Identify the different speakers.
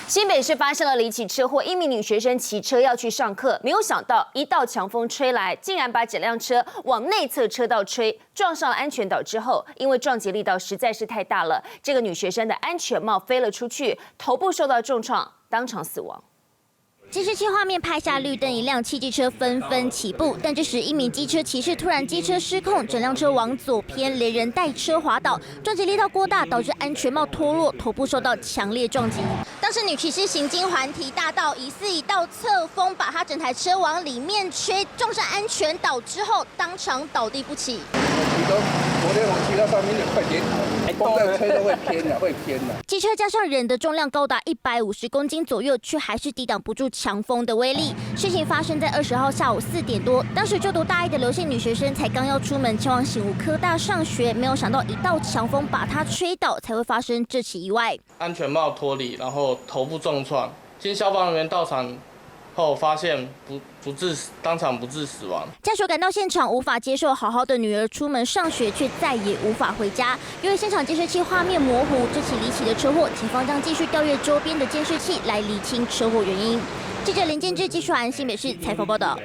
Speaker 1: 新北市发生了离奇车祸，一名女学生骑车要去上课，没有想到一道强风吹来，竟然把整辆车往内侧车道吹，撞上了安全岛之后，因为撞击力道实在是太大了，这个女学生的安全帽飞了出去，头部受到重创，当场死亡。
Speaker 2: 监视器画面拍下绿灯一辆汽机车纷纷起步，但这时一名机车骑士突然机车失控，整辆车往左偏，连人带车滑倒，撞击力道过大，导致安全帽脱落，头部受到强烈撞击。当时女骑士行经环堤大道，疑似一道侧风把她整台车往里面吹，撞上安全岛之后，当场倒地不起。
Speaker 3: 昨天我骑到上面就快点倒，风在吹都会偏的，会偏的。
Speaker 2: 机车加上人的重量高达150公斤左右，却还是抵挡不住强风的威力。事情发生在20号下午4点多，当时就读大一的刘姓女学生才刚要出门前往醒吾科大上学，没有想到一道强风把她吹倒，才会发生这起意外。
Speaker 4: 安全帽脱离，然后头部重创。经消防人员到场后发现当场不治死亡。
Speaker 2: 家属赶到现场，无法接受好好的女儿出门上学，却再也无法回家。由于现场监视器画面模糊，这起离奇的车祸，警方将继续调阅周边的监视器来厘清车祸原因。记者林建志、技术员新北市采访报道。